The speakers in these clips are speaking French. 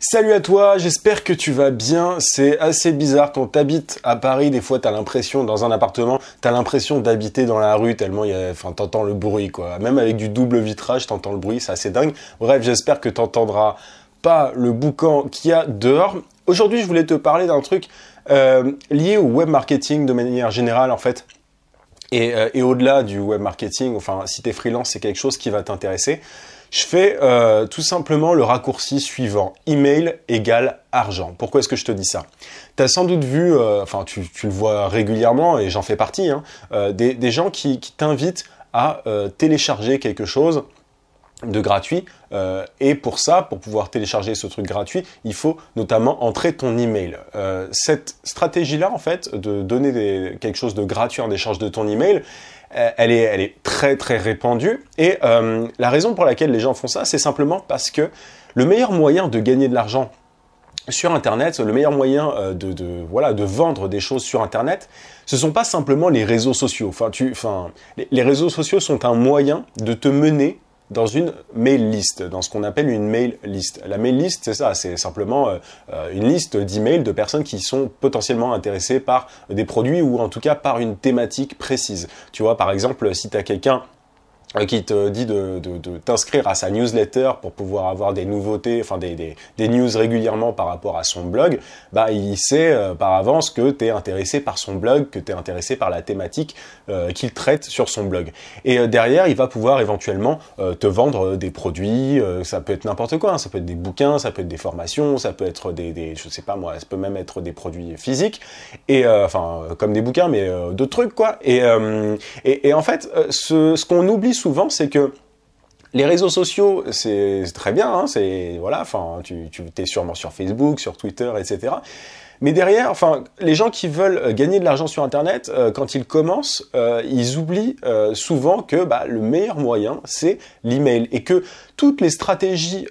Salut à toi, j'espère que tu vas bien. C'est assez bizarre quand t'habites à Paris, des fois t'as l'impression, dans un appartement, t'as l'impression d'habiter dans la rue tellement t'entends le bruit quoi. Même avec du double vitrage, t'entends le bruit, c'est assez dingue. Bref, j'espère que t'entendras pas le boucan qu'il y a dehors. Aujourd'hui, je voulais te parler d'un truc lié au web marketing de manière générale en fait. Et au-delà du web marketing, enfin si t'es freelance, c'est quelque chose qui va t'intéresser. Je fais tout simplement le raccourci suivant. Email égale argent. Pourquoi est-ce que je te dis ça? Tu as sans doute vu, tu le vois régulièrement et j'en fais partie, des gens qui t'invitent à télécharger quelque chose de gratuit. Et pour ça, pour pouvoir télécharger ce truc gratuit, il faut notamment entrer ton email. Cette stratégie-là, en fait, de donner quelque chose de gratuit en échange de ton email, elle est très très répandue et la raison pour laquelle les gens font ça, c'est simplement parce que le meilleur moyen de gagner de l'argent sur Internet, le meilleur moyen de vendre des choses sur Internet, ce sont pas simplement les réseaux sociaux. Les réseaux sociaux sont un moyen de te mener dans une mail list, dans ce qu'on appelle une mail list. La mail list, c'est ça, c'est simplement une liste d'emails de personnes qui sont potentiellement intéressées par des produits ou en tout cas par une thématique précise. Tu vois, par exemple, si tu as quelqu'un qui te dit de t'inscrire à sa newsletter pour pouvoir avoir des nouveautés, des news régulièrement par rapport à son blog, bah il sait par avance que tu es intéressé par son blog, que tu es intéressé par la thématique qu'il traite sur son blog. Et derrière, il va pouvoir éventuellement te vendre des produits, ça peut être n'importe quoi, ça peut être des bouquins, ça peut être des formations, ça peut être je sais pas moi, ça peut même être des produits physiques, et comme des bouquins, mais d'autres trucs quoi. Et en fait, ce qu'on oublie souvent, c'est que les réseaux sociaux, c'est très bien, tu es sûrement sur Facebook, sur Twitter, etc. Mais derrière, les gens qui veulent gagner de l'argent sur Internet, quand ils commencent, ils oublient souvent que le meilleur moyen, c'est l'email. Et que toutes les stratégies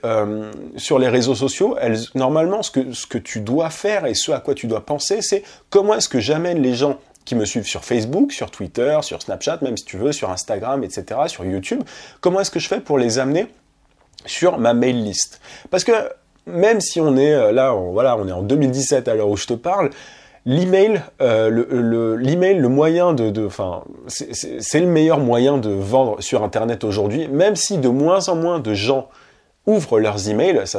sur les réseaux sociaux, normalement, ce que tu dois faire et ce à quoi tu dois penser, c'est comment est-ce que j'amène les gens qui me suivent sur Facebook, sur Twitter, sur Snapchat, même si tu veux, sur Instagram, etc., sur YouTube, comment est-ce que je fais pour les amener sur ma mail list? Parce que même si on est on est en 2017 à l'heure où je te parle, l'email, le moyen c'est le meilleur moyen de vendre sur Internet aujourd'hui, même si de moins en moins de gens ouvrent leurs emails, ça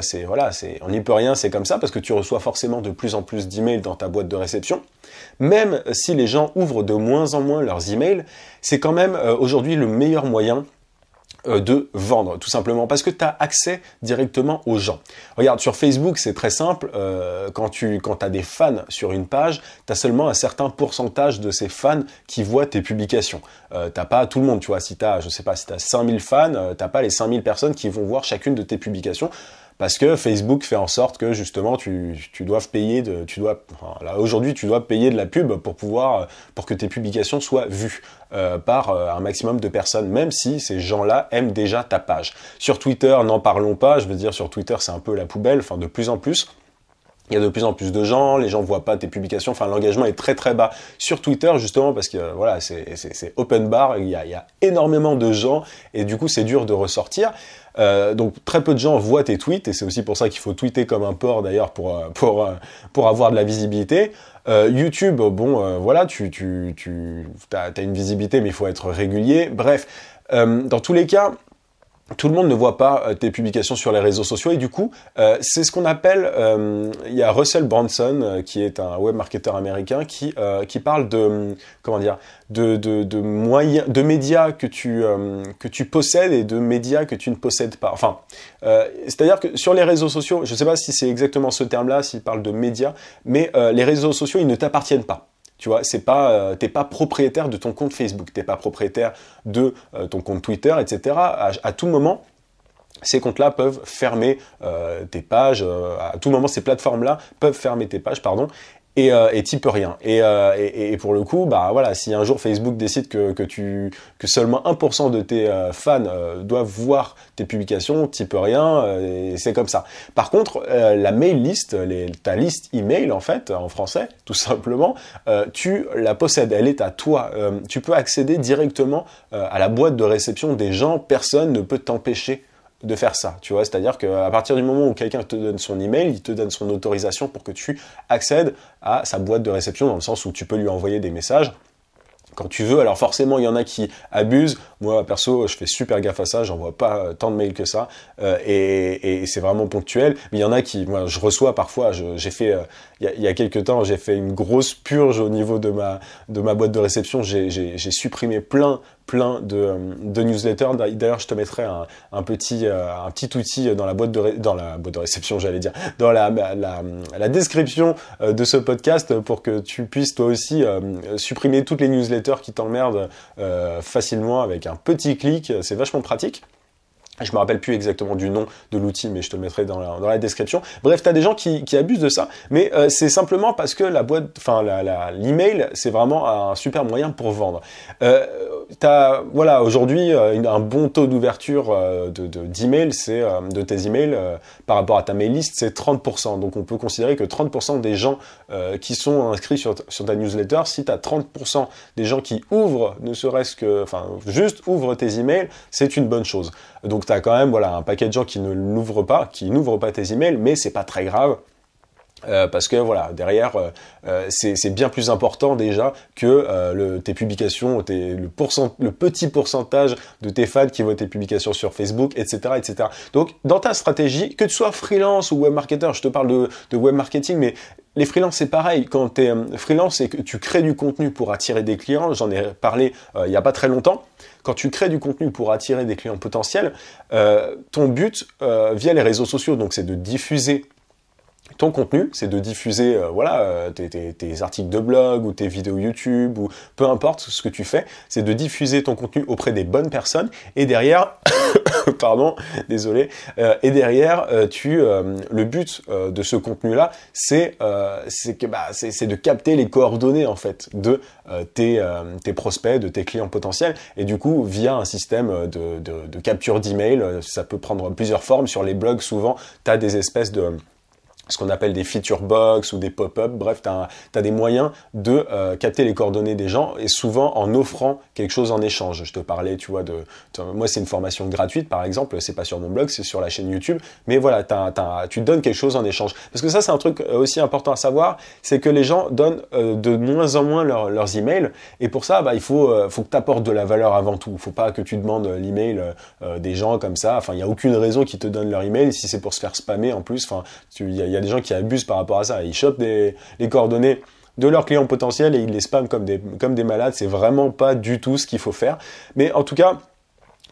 on n'y peut rien, c'est comme ça, parce que tu reçois forcément de plus en plus d'emails dans ta boîte de réception. Même si les gens ouvrent de moins en moins leurs emails, c'est quand même aujourd'hui le meilleur moyen de vendre, tout simplement, parce que tu as accès directement aux gens. Regarde, sur Facebook, c'est très simple, quand tu as des fans sur une page, tu as seulement un certain pourcentage de ces fans qui voient tes publications. T'as pas tout le monde, tu vois, si tu as 5000 fans, t'as pas les 5000 personnes qui vont voir chacune de tes publications, parce que Facebook fait en sorte que justement tu dois payer aujourd'hui tu dois payer de la pub pour que tes publications soient vues par un maximum de personnes, même si ces gens-là aiment déjà ta page. Sur Twitter, n'en parlons pas, je veux dire sur Twitter c'est un peu la poubelle, de plus en plus. Il y a de plus en plus de gens, les gens voient pas tes publications, l'engagement est très très bas sur Twitter justement parce que c'est open bar, il y a énormément de gens et du coup c'est dur de ressortir. Donc très peu de gens voient tes tweets et c'est aussi pour ça qu'il faut tweeter comme un porc d'ailleurs pour avoir de la visibilité. YouTube, t'as une visibilité mais il faut être régulier. Bref, dans tous les cas, tout le monde ne voit pas tes publications sur les réseaux sociaux et du coup, c'est ce qu'on appelle, il y a Russell Brunson qui est un web marketeur américain qui parle de moyens, de médias que tu possèdes et de médias que tu ne possèdes pas. C'est-à-dire que sur les réseaux sociaux, je ne sais pas si c'est exactement ce terme-là, s'il parle de médias, mais les réseaux sociaux, ils ne t'appartiennent pas. Tu vois, t'es pas propriétaire de ton compte Facebook, t'es pas propriétaire de ton compte Twitter, etc. À tout moment, ces comptes-là peuvent fermer tes pages. À tout moment, ces plateformes-là peuvent fermer tes pages, pardon. Et t'y peux rien. Et pour le coup, si un jour Facebook décide que seulement 1% de tes fans doivent voir tes publications, t'y peux rien, et c'est comme ça. Par contre, la mail list, ta liste email en fait, en français, tout simplement, tu la possèdes, elle est à toi. Tu peux accéder directement à la boîte de réception des gens, personne ne peut t'empêcher de faire ça, tu vois, c'est-à-dire qu'à partir du moment où quelqu'un te donne son email, il te donne son autorisation pour que tu accèdes à sa boîte de réception, dans le sens où tu peux lui envoyer des messages quand tu veux. Alors forcément, il y en a qui abusent. Moi, perso, je fais super gaffe à ça. J'envoie pas tant de mails que ça. Et c'est vraiment ponctuel. Mais il y en a qui, moi, je reçois parfois, j'ai fait, il y a quelques temps, j'ai fait une grosse purge au niveau de ma boîte de réception. J'ai supprimé plein de newsletters. D'ailleurs, je te mettrai un petit outil dans la boîte de réception, j'allais dire, dans la description de ce podcast pour que tu puisses toi aussi supprimer toutes les newsletters qui t'emmerdent facilement avec un petit clic. C'est vachement pratique. Je me rappelle plus exactement du nom de l'outil, mais je te le mettrai dans la description. Bref, t'as des gens qui abusent de ça, mais c'est simplement parce que la boîte, enfin l'email, c'est vraiment un super moyen pour vendre. Voilà, aujourd'hui, un bon taux d'ouverture d'email, c'est de tes emails par rapport à ta mail list, c'est 30%. Donc on peut considérer que 30% des gens qui sont inscrits sur ta newsletter, si tu as 30% des gens qui ouvrent, ne serait-ce que, enfin, juste ouvrent tes emails, c'est une bonne chose. Donc tu as quand même un paquet de gens qui n'ouvrent pas tes emails, mais c'est pas très grave. Parce que voilà, derrière, c'est bien plus important déjà que tes publications, le petit pourcentage de tes fans qui voient tes publications sur Facebook, etc., etc. Donc, dans ta stratégie, que tu sois freelance ou web marketer, je te parle de web marketing, mais les freelances, c'est pareil. Quand tu es freelance et que tu crées du contenu pour attirer des clients, j'en ai parlé il n'y a pas très longtemps. Quand tu crées du contenu pour attirer des clients potentiels, ton but via les réseaux sociaux, donc c'est de diffuser ton contenu, c'est de diffuser tes articles de blog ou tes vidéos YouTube ou peu importe ce que tu fais, c'est de diffuser ton contenu auprès des bonnes personnes et derrière, pardon, désolé, et derrière, le but de ce contenu-là, c'est de capter les coordonnées en fait de tes prospects, de tes clients potentiels et du coup via un système de capture d'email, ça peut prendre plusieurs formes. Sur les blogs, souvent, tu as des espèces de ce qu'on appelle des feature box ou des pop-up, bref, tu as des moyens de capter les coordonnées des gens et souvent en offrant quelque chose en échange. Je te parlais, tu vois, moi c'est une formation gratuite par exemple, c'est pas sur mon blog, c'est sur la chaîne YouTube, mais voilà, tu donnes quelque chose en échange. Parce que ça c'est un truc aussi important à savoir, c'est que les gens donnent de moins en moins leurs emails et pour ça, il faut que tu apportes de la valeur avant tout. Faut pas que tu demandes l'email des gens comme ça, enfin il n'y a aucune raison qu'ils te donnent leur email si c'est pour se faire spammer en plus, enfin il y a des gens qui abusent par rapport à ça. Ils chopent les coordonnées de leurs clients potentiels et ils les spamment comme des malades. C'est vraiment pas du tout ce qu'il faut faire. Mais en tout cas,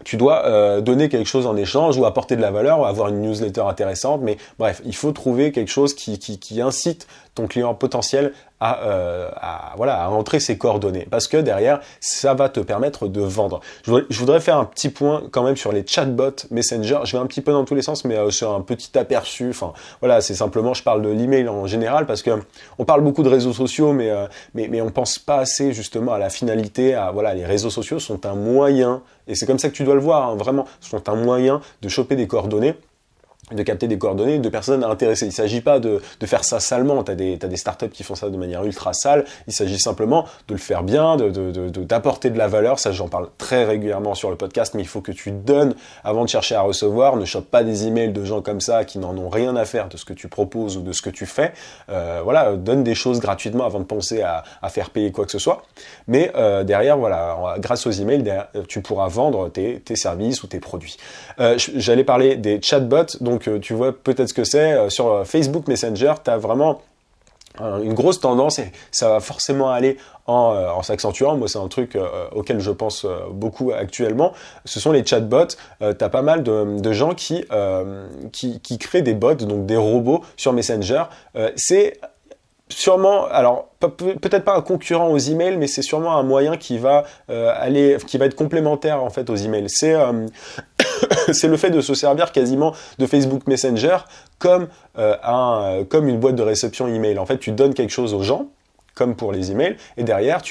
tu dois donner quelque chose en échange ou apporter de la valeur ou avoir une newsletter intéressante. Mais bref, il faut trouver quelque chose qui incite ton client potentiel à rentrer ses coordonnées. Parce que derrière, ça va te permettre de vendre. Je voudrais faire un petit point quand même sur les chatbots Messenger. Je vais un petit peu dans tous les sens, mais sur un petit aperçu. Enfin, voilà, c'est simplement, je parle de l'email en général parce que on parle beaucoup de réseaux sociaux, mais on pense pas assez justement à la finalité. Les réseaux sociaux sont un moyen, et c'est comme ça que tu dois le voir, hein, vraiment, sont un moyen de choper des coordonnées, de capter des coordonnées de personnes intéressées. Il ne s'agit pas de faire ça salement. Tu as des startups qui font ça de manière ultra sale. Il s'agit simplement de le faire bien, d'apporter de la valeur. Ça, j'en parle très régulièrement sur le podcast, mais il faut que tu donnes avant de chercher à recevoir. Ne chope pas des emails de gens comme ça qui n'en ont rien à faire de ce que tu proposes ou de ce que tu fais. Donne des choses gratuitement avant de penser à faire payer quoi que ce soit. Mais derrière, grâce aux emails, tu pourras vendre tes services ou tes produits. J'allais parler des chatbots. Donc tu vois peut-être ce que c'est. Sur Facebook Messenger, tu as vraiment une grosse tendance et ça va forcément aller en s'accentuant. Moi, c'est un truc auquel je pense beaucoup actuellement. Ce sont les chatbots. Tu as pas mal de gens qui créent des bots, donc des robots sur Messenger. C'est sûrement, alors peut-être pas un concurrent aux emails, mais c'est sûrement un moyen qui va être complémentaire en fait aux emails. C'est le fait de se servir quasiment de Facebook Messenger comme une boîte de réception email. En fait, tu donnes quelque chose aux gens, comme pour les emails, et derrière,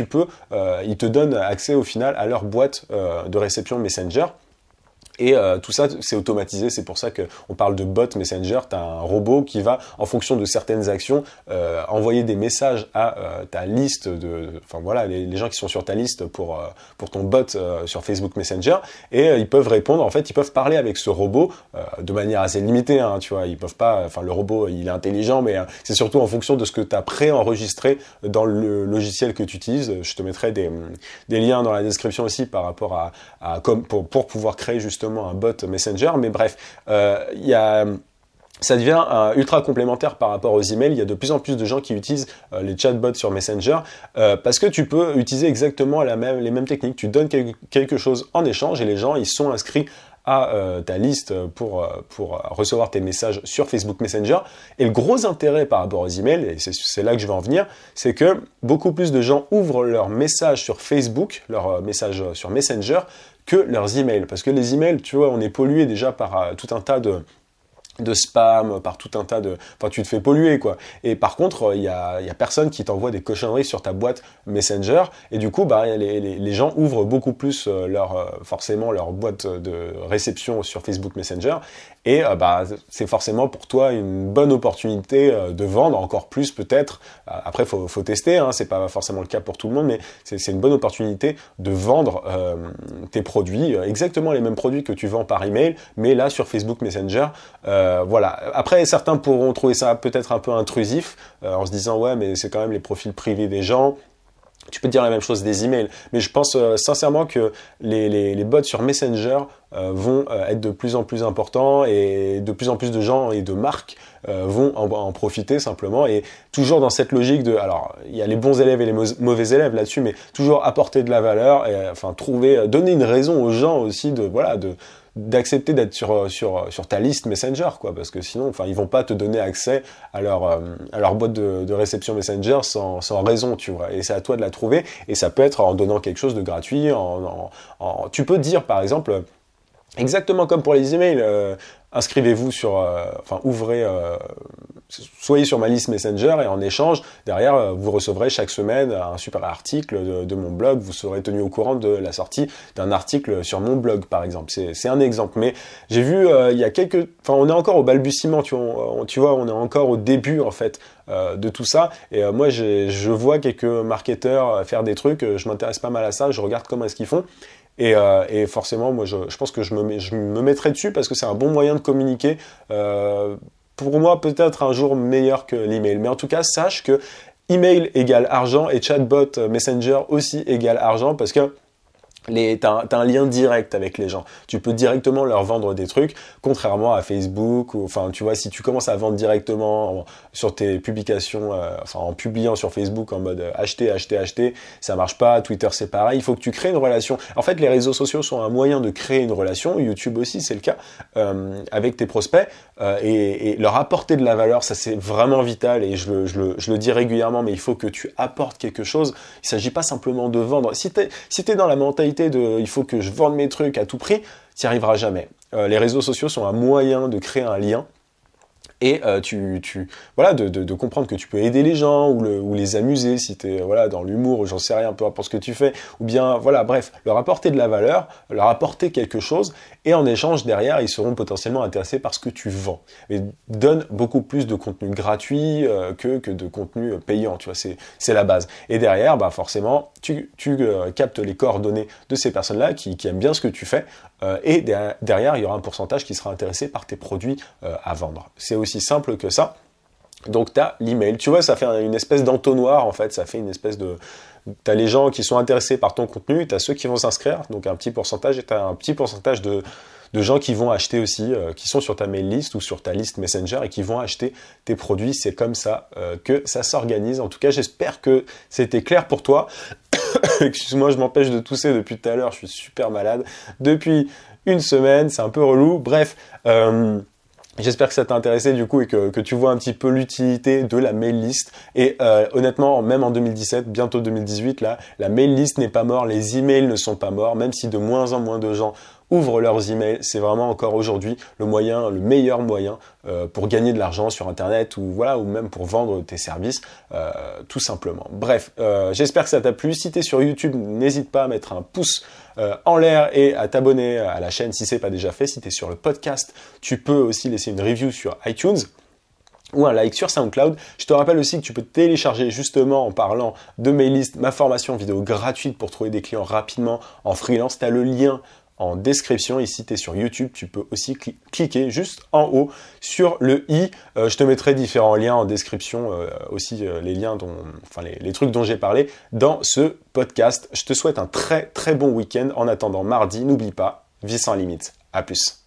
ils te donnent accès au final à leur boîte de réception Messenger. Et tout ça, c'est automatisé, c'est pour ça qu'on parle de bot messenger. Tu as un robot qui va, en fonction de certaines actions, envoyer des messages à ta liste enfin voilà, les gens qui sont sur ta liste pour ton bot sur Facebook Messenger, et ils peuvent répondre, en fait, ils peuvent parler avec ce robot de manière assez limitée, hein, tu vois, ils peuvent pas, enfin le robot, il est intelligent, mais c'est surtout en fonction de ce que tu as préenregistré dans le logiciel que tu utilises. Je te mettrai des liens dans la description aussi par rapport pour pouvoir créer justement un bot Messenger, mais bref, ça devient ultra complémentaire par rapport aux emails. Il y a de plus en plus de gens qui utilisent les chatbots sur Messenger parce que tu peux utiliser exactement les mêmes techniques. Tu donnes quelque chose en échange et les gens, ils sont inscrits à ta liste pour recevoir tes messages sur Facebook Messenger. Et le gros intérêt par rapport aux emails, et c'est là que je vais en venir, c'est que beaucoup plus de gens ouvrent leurs messages sur Facebook, leurs messages sur Messenger, que leurs emails. Parce que les emails, tu vois, on est pollué déjà par tout un tas de spam, par tout un tas de... Enfin, tu te fais polluer, quoi. Et par contre, il y a personne qui t'envoie des cochonneries sur ta boîte Messenger. Et du coup, bah, les gens ouvrent beaucoup plus forcément leur boîte de réception sur Facebook Messenger. Et bah, c'est forcément pour toi une bonne opportunité de vendre encore plus peut-être. Après, faut tester, hein, c'est pas forcément le cas pour tout le monde, mais c'est une bonne opportunité de vendre tes produits, exactement les mêmes produits que tu vends par email, mais là sur Facebook Messenger. Voilà. Après, certains pourront trouver ça peut-être un peu intrusif, en se disant ouais, mais c'est quand même les profils privés des gens. Tu peux dire la même chose des emails, mais je pense sincèrement que les bots sur Messenger vont être de plus en plus importants et de plus en plus de gens et de marques vont en profiter simplement, et toujours dans cette logique de, alors il y a les bons élèves et les mauvais élèves là-dessus, mais toujours apporter de la valeur et enfin donner une raison aux gens aussi d'accepter d'être sur ta liste Messenger, quoi, parce que sinon, enfin, ils vont pas te donner accès à leur boîte de réception Messenger sans raison, tu vois, et c'est à toi de la trouver, et ça peut être en donnant quelque chose de gratuit, tu peux dire, par exemple, exactement comme pour les emails, inscrivez-vous soyez sur ma liste Messenger, et en échange, derrière, vous recevrez chaque semaine un super article de mon blog, vous serez tenu au courant de la sortie d'un article sur mon blog, par exemple. C'est un exemple, mais j'ai vu, il y a on est encore au balbutiement, tu vois, on est encore au début, en fait, de tout ça, et moi, je vois quelques marketeurs faire des trucs, je m'intéresse pas mal à ça, je regarde comment est-ce qu'ils font. Et forcément, moi, je pense que je me mettrai dessus parce que c'est un bon moyen de communiquer. Pour moi, peut-être un jour meilleur que l'email. Mais en tout cas, sache que email égale argent et chatbot Messenger aussi égale argent, parce que t'as un lien direct avec les gens. Tu peux directement leur vendre des trucs, contrairement à Facebook, enfin, tu vois, si tu commences à vendre directement sur tes publications, en publiant sur Facebook en mode acheter, ça marche pas. Twitter, c'est pareil. Il faut que tu crées une relation. En fait, les réseaux sociaux sont un moyen de créer une relation. YouTube aussi, c'est le cas, avec tes prospects, et leur apporter de la valeur, ça c'est vraiment vital, et je le dis régulièrement, mais il faut que tu apportes quelque chose. Il s'agit pas simplement de vendre. Si t'es dans la mentalité il faut que je vende mes trucs à tout prix, tu n'y arriveras jamais. Les réseaux sociaux sont un moyen de créer un lien, et voilà, de comprendre que tu peux aider les gens ou les amuser si tu es voilà, dans l'humour, ou j'en sais rien, peu importe ce que tu fais, ou bien voilà, bref, leur apporter de la valeur, leur apporter quelque chose, et en échange derrière, ils seront potentiellement intéressés par ce que tu vends. Mais donne beaucoup plus de contenu gratuit que de contenu payant, tu vois, c'est la base. Et derrière, bah forcément, tu captes les coordonnées de ces personnes-là qui aiment bien ce que tu fais, et derrière, il y aura un pourcentage qui sera intéressé par tes produits à vendre. C'est aussi simple que ça. Donc tu as l'email, tu vois, ça fait une espèce d'entonnoir, en fait, ça fait une espèce de... Tu as les gens qui sont intéressés par ton contenu, tu as ceux qui vont s'inscrire, donc un petit pourcentage, et tu as un petit pourcentage de gens qui vont acheter aussi, qui sont sur ta mail list ou sur ta liste Messenger et qui vont acheter tes produits. C'est comme ça que ça s'organise. En tout cas, j'espère que c'était clair pour toi. Excuse-moi, je m'empêche de tousser depuis tout à l'heure, je suis super malade. Depuis une semaine, c'est un peu relou. Bref, j'espère que ça t'a intéressé du coup, et que tu vois un petit peu l'utilité de la mail list. Et honnêtement, même en 2017, bientôt 2018, là, la mail list n'est pas morte, les emails ne sont pas morts, même si de moins en moins de gens ouvrent leurs emails. C'est vraiment encore aujourd'hui le meilleur moyen pour gagner de l'argent sur Internet ou voilà, ou même pour vendre tes services, tout simplement. Bref, j'espère que ça t'a plu. Si tu es sur YouTube, n'hésite pas à mettre un pouce en l'air et à t'abonner à la chaîne si c'est pas déjà fait. Si tu es sur le podcast, tu peux aussi laisser une review sur iTunes ou un like sur SoundCloud. Je te rappelle aussi que tu peux télécharger, justement en parlant de Mailist, ma formation vidéo gratuite pour trouver des clients rapidement en freelance. Tu as le lien en description. Ici, tu es sur YouTube, tu peux aussi cliquer juste en haut sur le i. Je te mettrai différents liens en description, aussi les liens les trucs dont j'ai parlé dans ce podcast. Je te souhaite un très très bon week-end. En attendant mardi, n'oublie pas, vis sans limite. À plus.